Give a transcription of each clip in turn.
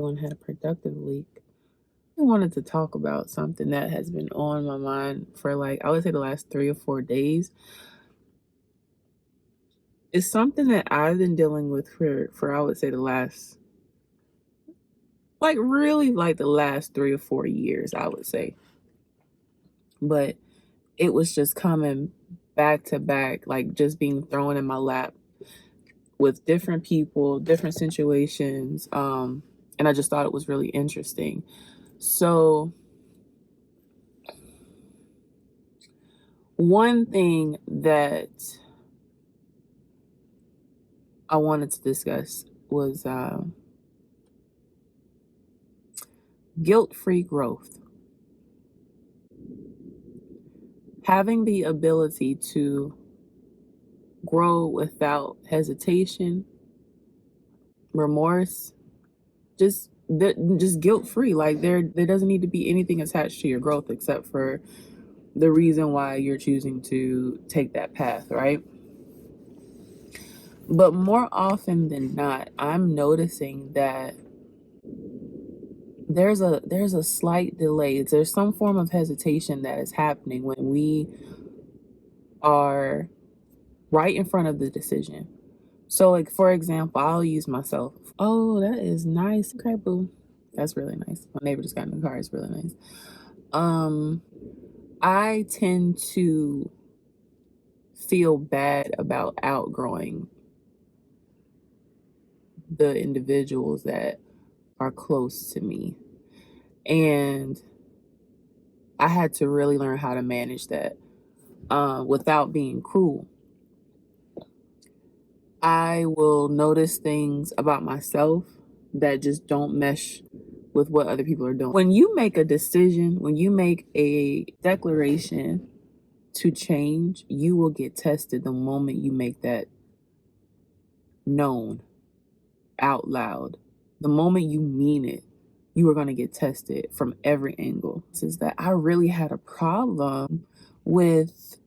everyone had a productive week. I wanted to talk about something that has been on my mind for like, I would say the last 3 or 4 days. It's something that I've been dealing with for I would say the last, like really like the last 3 or 4 years, I would say. But it was just coming back to back, like just being thrown in my lap with different people, different situations. And I just thought it was really interesting. So one thing that I wanted to discuss was guilt-free growth. Having the ability to grow without hesitation, remorse, just guilt-free. Like there doesn't need to be anything attached to your growth except for the reason why you're choosing to take that path, right? But more often than not, I'm noticing that there's a slight delay. There's some form of hesitation that is happening when we are right in front of the decision. So like for example, I'll use myself. Oh, that is nice. Okay, boo. That's really nice. My neighbor just got in the car. It's really nice. Um, I tend to feel bad about outgrowing the individuals that are close to me. And I had to really learn how to manage that without being cruel. I will notice things about myself that just don't mesh with what other people are doing. When you make a decision, when you make a declaration to change, you will get tested the moment you make that known out loud. The moment you mean it, you are going to get tested from every angle. This is that I really had a problem with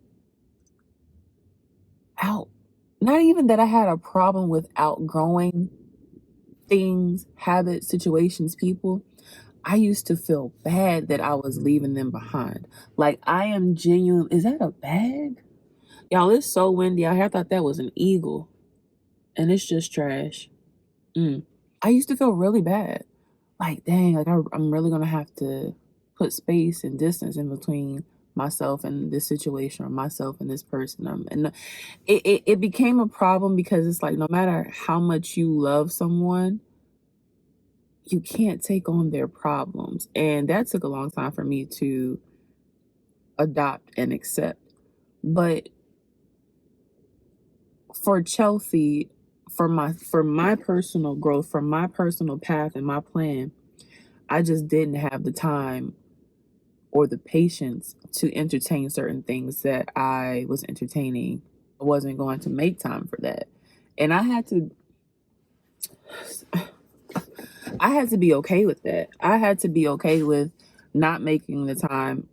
not even that I had a problem with outgrowing things, habits, situations, people. I used to feel bad that I was leaving them behind. Like I am genuine. Is that a bag? Y'all, it's so windy out here. I thought that was an eagle. And it's just trash. I used to feel really bad. Like, dang, like I'm really gonna have to put space and distance in between myself and this situation or myself and this person. And it became a problem because it's like no matter how much you love someone, you can't take on their problems. And that took a long time for me to adopt and accept. But for Chelsea, for my personal growth, for my personal path and my plan, I just didn't have the time or the patience to entertain certain things that I was entertaining. I wasn't going to make time for that. And I had to be okay with that. I had to be okay with not making the time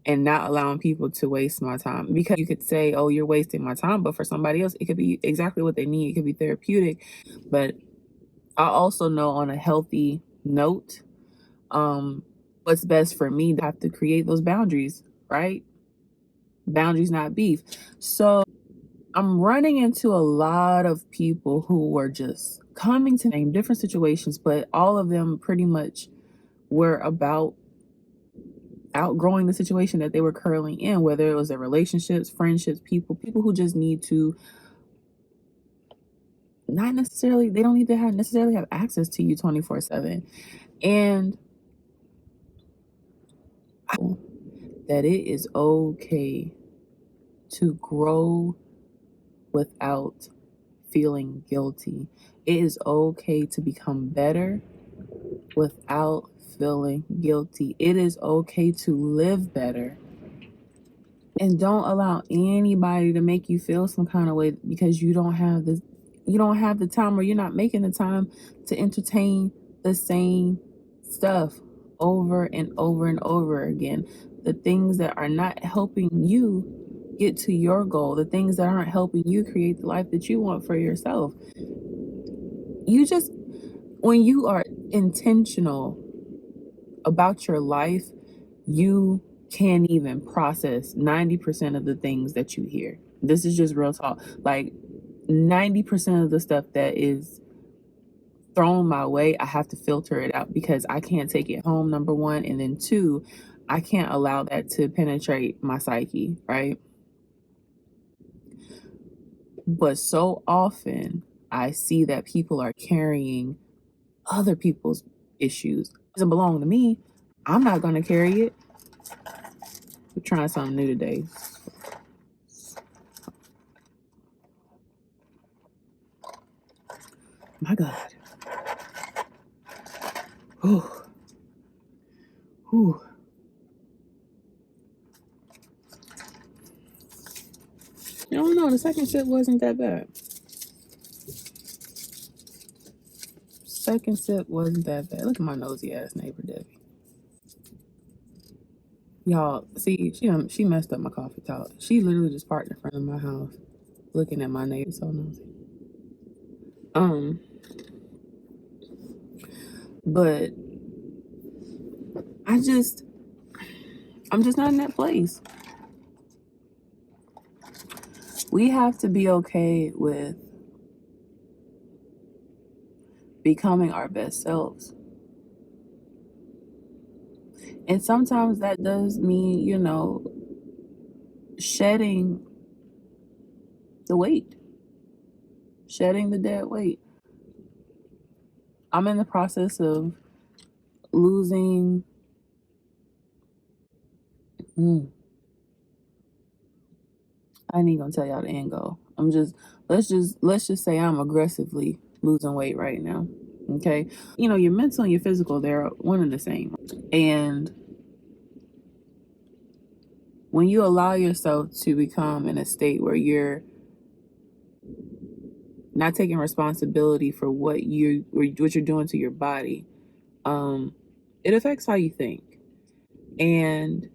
and not allowing people to waste my time. Because you could say, oh, you're wasting my time. But for somebody else, it could be exactly what they need. It could be therapeutic. But I also know on a healthy note, what's best for me to have to create those boundaries, right? Boundaries, not beef. So I'm running into a lot of people who were just coming to name different situations, but all of them pretty much were about outgrowing the situation that they were currently in, whether it was their relationships, friendships, people who just need to not necessarily, they don't need to necessarily have access to you 24/7. And that it is okay to grow without feeling guilty. It is okay to become better without feeling guilty. It is okay to live better. And don't allow anybody to make you feel some kind of way because you don't have the time, or you're not making the time to entertain the same stuff over and over and over again. The things that are not helping you get to your goal, the things that aren't helping you create the life that you want for yourself. You just, when you are intentional about your life, you can't even process 90% of the things that you hear. This is just real talk. Like 90% of the stuff that is thrown my way, I have to filter it out because I can't take it home, number one. And then two, I can't allow that to penetrate my psyche, right? But so often I see that people are carrying other people's issues. It doesn't belong to me. I'm not going to carry it. We're trying something new today. My God. Whew. Whew. You don't know, the second sip wasn't that bad. Second sip wasn't that bad. Look at my nosy ass neighbor, Debbie. Y'all, see, she messed up my coffee talk. She literally just parked in front of my house, looking at my neighbor. So nosy. But I'm just not in that place. We have to be okay with becoming our best selves. And sometimes that does mean, shedding the weight, shedding the dead weight. I'm in the process of losing. I ain't gonna tell y'all the end goal. Let's just say I'm aggressively losing weight right now. Okay. Your mental and your physical, they're one and the same. And when you allow yourself to become in a state where you're not taking responsibility for what you're doing to your body, it affects how you think. And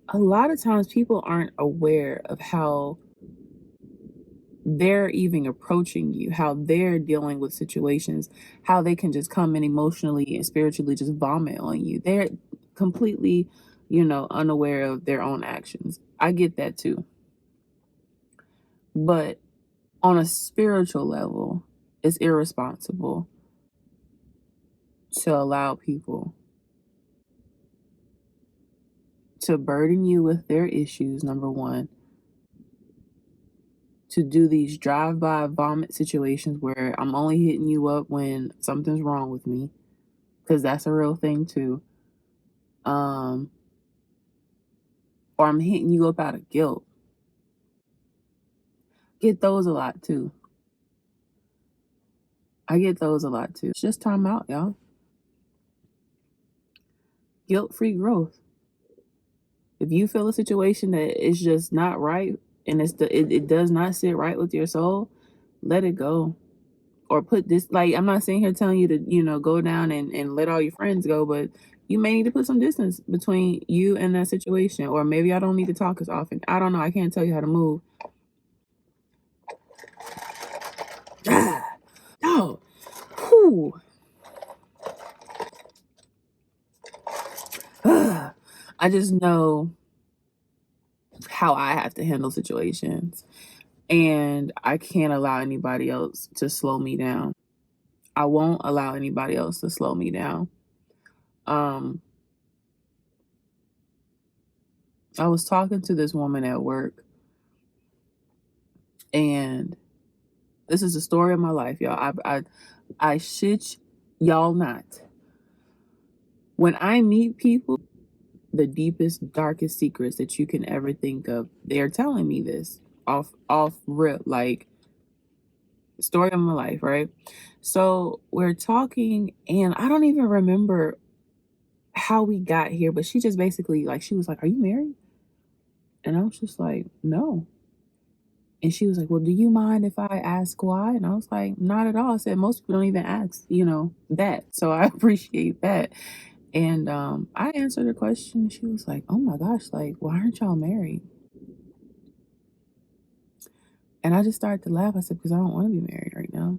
a lot of times people aren't aware of how they're even approaching you, how they're dealing with situations, how they can just come in emotionally and spiritually just vomit on you. They're completely, unaware of their own actions. I get that too. But on a spiritual level, it's irresponsible to allow people to burden you with their issues, number one, to do these drive-by vomit situations where I'm only hitting you up when something's wrong with me, because that's a real thing too. Or I'm hitting you up out of guilt. Get those a lot too. I get those a lot too. It's just time out, y'all. Guilt-free growth. If you feel a situation that is just not right and it does not sit right with your soul, let it go. Or put this, like, I'm not sitting here telling you to, go down and let all your friends go, but you may need to put some distance between you and that situation. Or maybe I don't need to talk as often. I don't know. I can't tell you how to move. Oh, whew. I just know how I have to handle situations, and I can't allow anybody else to slow me down. I won't allow anybody else to slow me down. I was talking to this woman at work, and this is the story of my life, y'all. I shit y'all not. When I meet people, the deepest, darkest secrets that you can ever think of, they're telling me this off rip, like, story of my life, right? So we're talking, and I don't even remember how we got here, but she just basically, like, she was like, "Are you married?" And I was just like, "No." And she was like, "Well, do you mind if I ask why?" And I was like, "Not at all." I said, "Most people don't even ask, that. So I appreciate that." And I answered her question. She was like, "Oh my gosh, like, why aren't y'all married?" And I just started to laugh. I said, "Because I don't want to be married right now."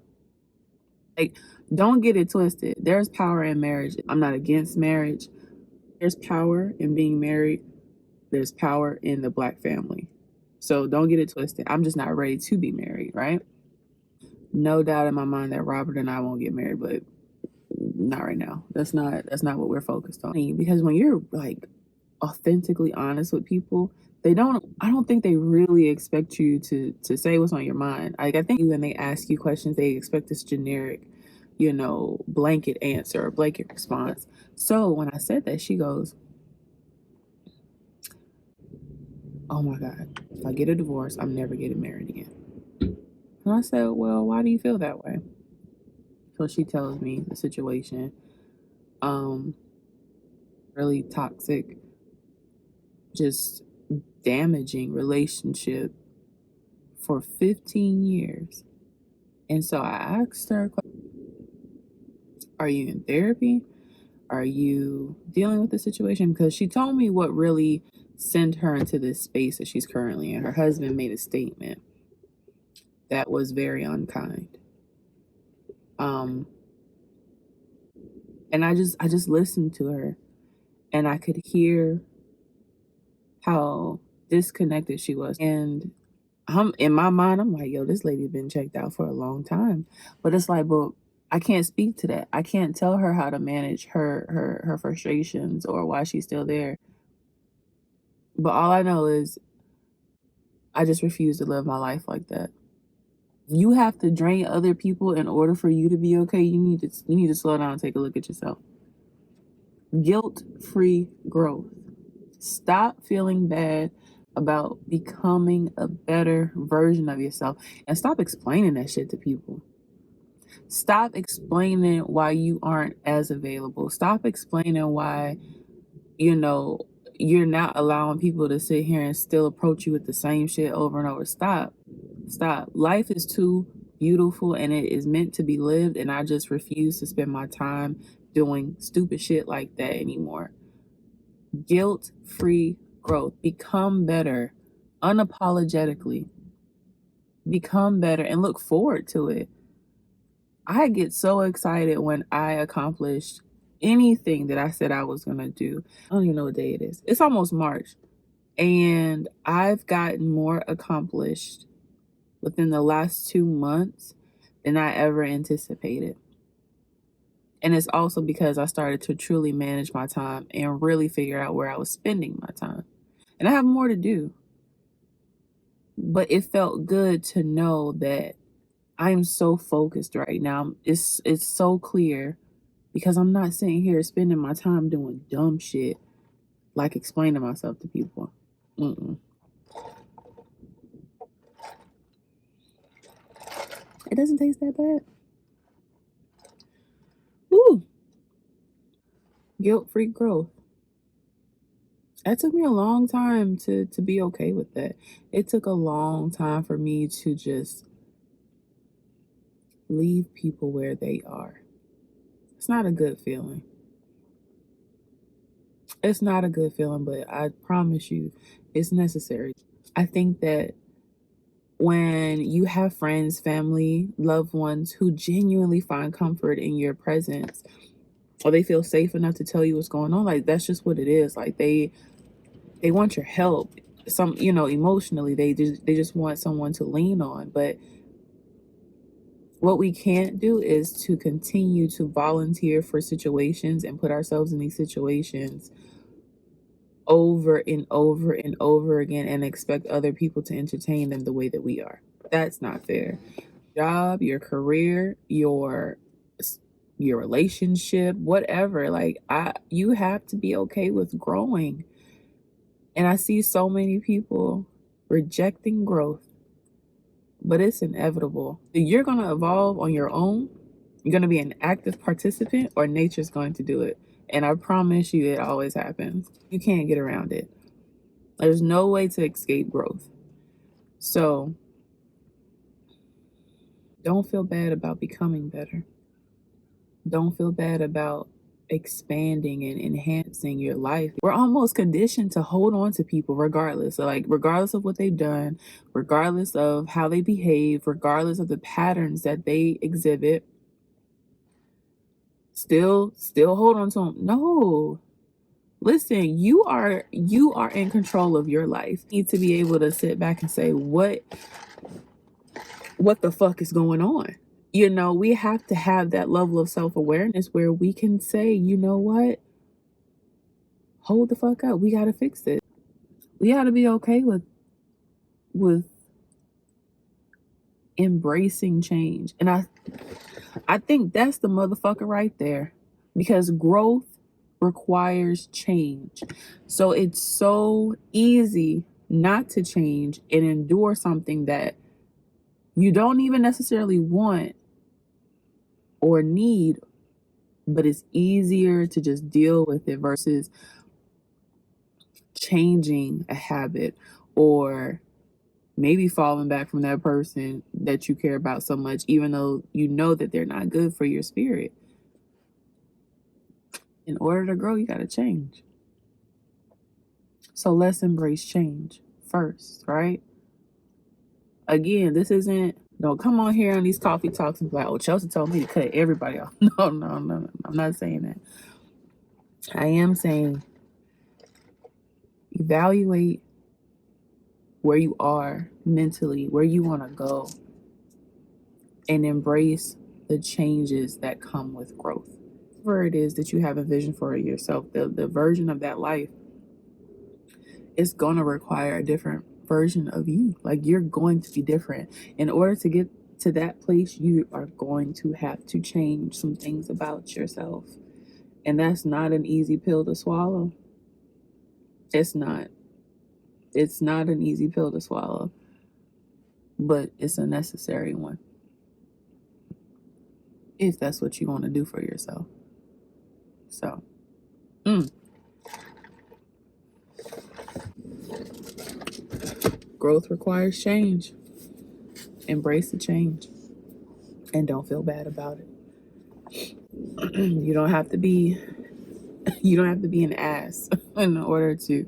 Like, don't get it twisted. There's power in marriage. I'm not against marriage. There's power in being married. There's power in the Black family. So don't get it twisted. I'm just not ready to be married, right? No doubt in my mind that Robert and I won't get married, but not right now. That's not what we're focused on. Because when you're like authentically honest with people, I don't think they really expect you to say what's on your mind. Like, I think when they ask you questions, they expect this generic, blanket answer or blanket response. So when I said that, she goes, "Oh my God, if I get a divorce, I'm never getting married again." And I said, "Well, why do you feel that way?" So she tells me the situation. Um, Really toxic, just damaging relationship for 15 years. And so I asked her, "Are you in therapy? Are you dealing with the situation?" Because she told me what really sent her into this space that she's currently in. Her husband made a statement that was very unkind. And I just listened to her, and I could hear how disconnected she was. And I'm in my mind, I'm like, yo, this lady's been checked out for a long time. But it's like, but I can't speak to that. I can't tell her how to manage her frustrations or why she's still there. But all I know is I just refuse to live my life like that. You have to drain other people in order for you to be okay. You need to slow down and take a look at yourself. Guilt-free growth. Stop feeling bad about becoming a better version of yourself, and stop explaining that shit to people. Stop explaining why you aren't as available. Stop explaining why, you know, you're not allowing people to sit here and still approach you with the same shit over and over. Stop. Stop. Life is too beautiful and it is meant to be lived, and I just refuse to spend my time doing stupid shit like that anymore. Guilt-free growth. Become better unapologetically. Become better and look forward to it. I get so excited when I accomplish anything that I said I was going to do. I don't even know what day it is. It's almost March. And I've gotten more accomplished within the last 2 months than I ever anticipated. And it's also because I started to truly manage my time and really figure out where I was spending my time. And I have more to do. But it felt good to know that I am so focused right now. It's so clear because I'm not sitting here spending my time doing dumb shit like explaining myself to people. Mm-mm. It doesn't taste that bad. Ooh, guilt-free growth. That took me a long time to be okay with that. It took a long time for me to just leave people where they are. It's not a good feeling. It's not a good feeling, but I promise you, it's necessary. I think that when you have friends, family, loved ones who genuinely find comfort in your presence, or they feel safe enough to tell you what's going on, like that's just what it is. Like they want your help. Emotionally, they just want someone to lean on. But what we can't do is to continue to volunteer for situations and put ourselves in these situations over and over and over again and expect other people to entertain them the way that we are. That's not fair. Job, your career, your relationship, whatever. Like you have to be okay with growing. And I see so many people rejecting growth, but it's inevitable. You're going to evolve on your own. You're going to be an active participant, or nature's going to do it. And I promise you, it always happens. You can't get around it. There's no way to escape growth. So don't feel bad about becoming better. Don't feel bad about expanding and enhancing your life. We're almost conditioned to hold on to people regardless. So regardless of what they've done, regardless of how they behave, regardless of the patterns that they exhibit, Still hold on to them. No. Listen, you are in control of your life. You need to be able to sit back and say, what the fuck is going on? You know, we have to have that level of self-awareness where we can say, you know what? Hold the fuck up. We gotta fix this. We gotta be okay with embracing change. And I think that's the motherfucker right there. Because growth requires change. So it's so easy not to change and endure something that you don't even necessarily want or need, but it's easier to just deal with it versus changing a habit or maybe falling back from that person that you care about so much, even though you know that they're not good for your spirit. In order to grow, you got to change. So let's embrace change first, right? Again, this isn't, don't come on here on these coffee talks and be like, oh, Chelsea told me to cut everybody off. No, no, no, no. I'm not saying that. I am saying evaluate where you are mentally, where you want to go, and embrace the changes that come with growth. Whatever it is that you have a vision for yourself, the version of that life is going to require a different version of you. Like, you're going to be different. In order to get to that place, you are going to have to change some things about yourself. And that's not an easy pill to swallow. It's not. It's not an easy pill to swallow, but it's a necessary one if that's what you want to do for yourself. So, growth requires change. Embrace the change and don't feel bad about it. You don't have to be an ass in order to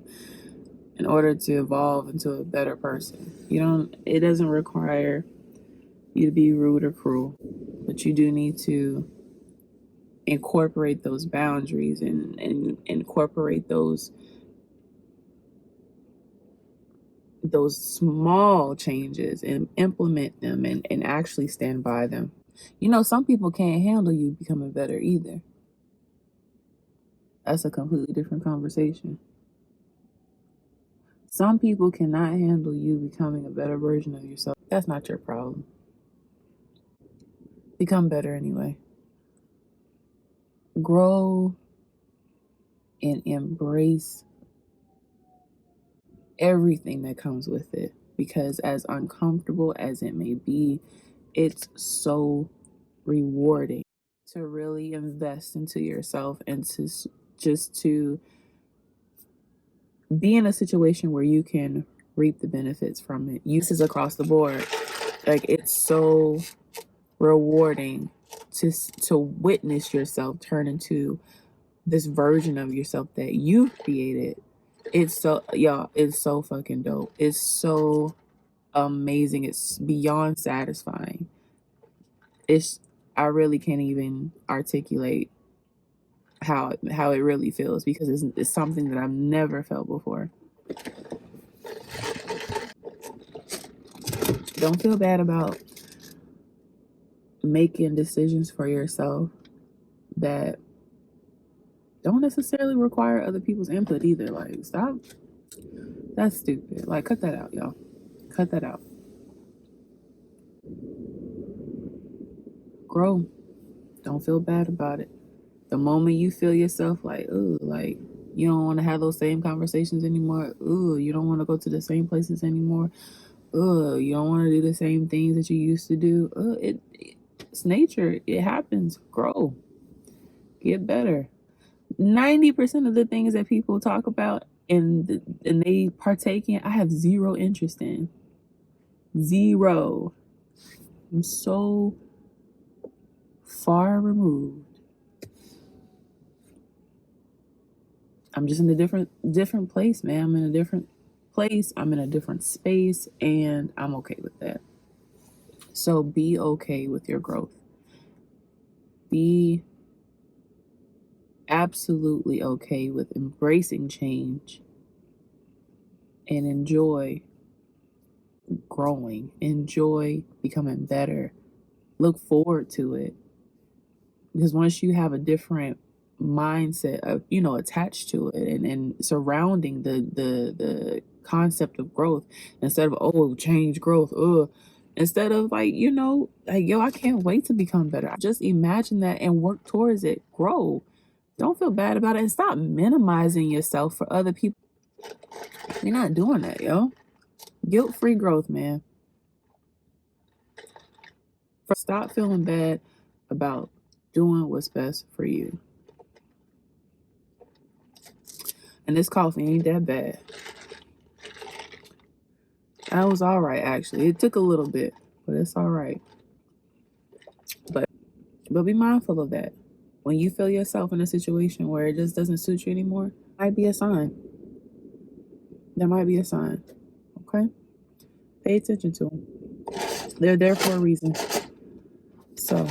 evolve into a better person. It doesn't require you to be rude or cruel, but you do need to incorporate those boundaries and incorporate those small changes and implement them and actually stand by them. Some people can't handle you becoming better either. That's a completely different conversation. Some people cannot handle you becoming a better version of yourself. That's not your problem. Become better anyway. Grow and embrace everything that comes with it, because as uncomfortable as it may be, it's so rewarding to really invest into yourself and to be in a situation where you can reap the benefits from it. This is across the board. Like, it's so rewarding to witness yourself turn into this version of yourself that you created. It's so fucking dope. It's so amazing. It's beyond satisfying. I really can't even articulate how it really feels, because it's something that I've never felt before. Don't feel bad about making decisions for yourself that don't necessarily require other people's input either. Like, stop. That's stupid. Like, cut that out, y'all. Cut that out. Grow. Don't feel bad about it. The moment you feel yourself like, ooh, like you don't want to have those same conversations anymore. Ooh, you don't want to go to the same places anymore. Ooh, you don't want to do the same things that you used to do. It's nature. It happens. Grow. Get better. 90% of the things that people talk about and they partake in, I have zero interest in. Zero. I'm so far removed. I'm just in a different place, man. I'm in a different place. I'm in a different space, and I'm okay with that. So be okay with your growth. Be absolutely okay with embracing change and enjoy growing, enjoy becoming better, look forward to it. Because once you have a different mindset of, attached to it, and surrounding the concept of growth, instead of, oh, change, growth, instead of like, like, yo, I can't wait to become better. Just imagine that and work towards it. Grow. Don't feel bad about it, and stop minimizing yourself for other people. You're not doing that, yo. Guilt-free growth, man. Stop feeling bad about doing what's best for you. And this coffee ain't that bad. That was all right, actually. It took a little bit, but it's all right. But be mindful of that. When you feel yourself in a situation where it just doesn't suit you anymore, might be a sign. There might be a sign. Okay? Pay attention to them. They're there for a reason. So,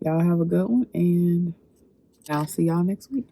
y'all have a good one, and I'll see y'all next week.